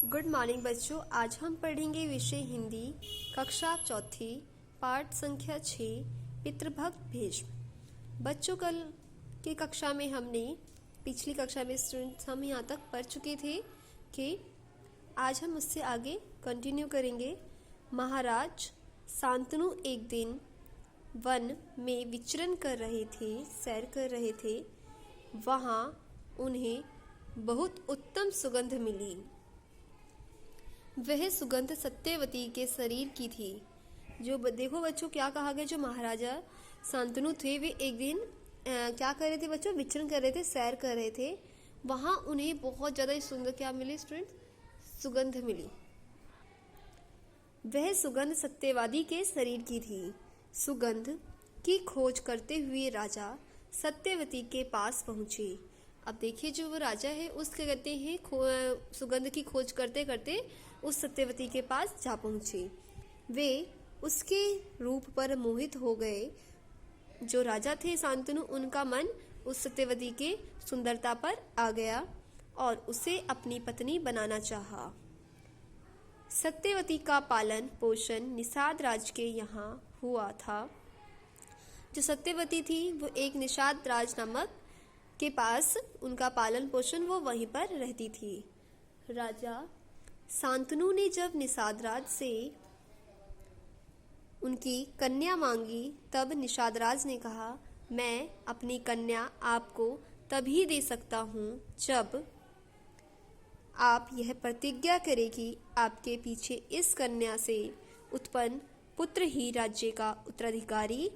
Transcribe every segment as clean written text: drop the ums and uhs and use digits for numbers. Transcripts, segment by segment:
Good morning बच्चों। आज हम पढ़ेंगे विषय हिंदी कक्षा चौथी पाठ संख्या 6 पितृभक्त भीष्म। बच्चों कल की कक्षा में हमने पिछली कक्षा में स्टूडेंट्स हम यहाँ तक पढ़ चुके थे कि आज हम उससे आगे कंटिन्यू करेंगे। महाराज शांतनु एक दिन वन में विचरण कर रहे थे, सैर कर रहे थे। वहाँ उन्हें बहुत उत्तम सुगंध मिली। वह सुगंध सत्यवती के शरीर की थी। जो देखो बच्चों क्या कहा गया, जो महाराजा शांतनु थे वे एक दिन क्या कर रहे थे बच्चों, विचरण कर रहे थे, सैर कर रहे थे। वहाँ उन्हें बहुत ज़्यादा सुंदर क्या मिली स्टूडेंट, सुगंध मिली। वह सुगंध सत्यवादी के शरीर की थी। सुगंध की खोज करते हुए राजा सत्यवती के पास पहुँचे। अब देखिए जो वो राजा है उसके कहते हैं सुगंध की खोज करते करते उस सत्यवती के पास जा पहुँचे। वे उसके रूप पर मोहित हो गए। जो राजा थे शांतनु, उनका मन उस सत्यवती के सुंदरता पर आ गया और उसे अपनी पत्नी बनाना चाहा। सत्यवती का पालन पोषण निषाद राज के यहाँ हुआ था। जो सत्यवती थी वो एक निषाद राज नामक के पास उनका पालन पोषण वो वहीं पर रहती थी। राजा शांतनु ने जब निषाद राज से उनकी कन्या मांगी तब निषाद राज ने कहा, मैं अपनी कन्या आपको तभी दे सकता हूँ जब आप यह प्रतिज्ञा करें कि आपके पीछे इस कन्या से उत्पन्न पुत्र ही राज्य का उत्तराधिकारी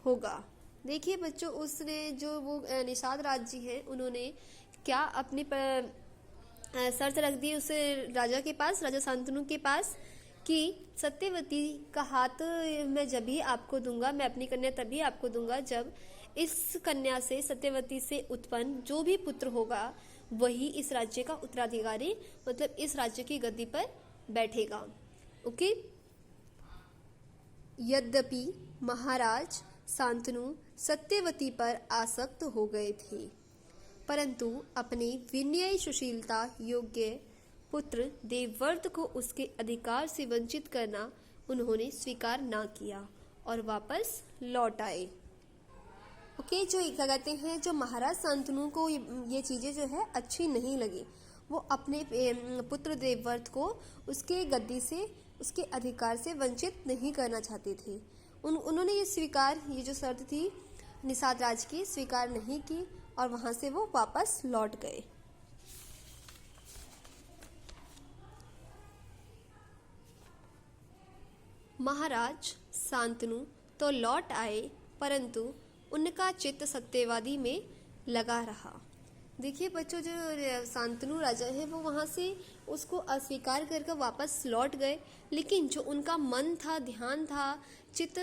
होगा। देखिए बच्चों, उसने जो वो निषाद राज जी हैं उन्होंने क्या अपनी शर्त रख दी उस राजा के पास, राजा शांतनु के पास, कि सत्यवती का हाथ मैं जब भी आपको दूंगा, मैं अपनी कन्या तभी आपको दूंगा जब इस कन्या से सत्यवती से उत्पन्न जो भी पुत्र होगा वही इस राज्य का उत्तराधिकारी मतलब इस राज्य की गद्दी पर बैठेगा। ओके। यद्यपि महाराज शांतनु सत्यवती पर आसक्त हो गए थे, परंतु अपने विनय सुशीलता योग्य पुत्र देवव्रत को उसके अधिकार से वंचित करना उन्होंने स्वीकार ना किया और वापस लौट आए। ओके। जो क्या कहते हैं, जो महाराज शांतनु को ये चीज़ें जो है अच्छी नहीं लगी। वो अपने पुत्र देवव्रत को उसके गद्दी से, उसके अधिकार से वंचित नहीं करना चाहते थे। उन्होंने ये जो शर्त थी निषाद राज की स्वीकार नहीं की और वहाँ से वो वापस लौट गए। महाराज शांतनु तो लौट आए, परंतु उनका चित्त सत्यवादी में लगा रहा। देखिए बच्चों, जो शांतनु राजा है वो वहाँ से उसको अस्वीकार करके वापस लौट गए, लेकिन जो उनका मन था, ध्यान था, चित्त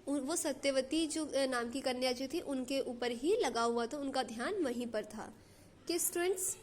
वो सत्यवती जो नाम की कन्या जो थी उनके ऊपर ही लगा हुआ था, उनका ध्यान वहीं पर था। कि स्टूडेंट्स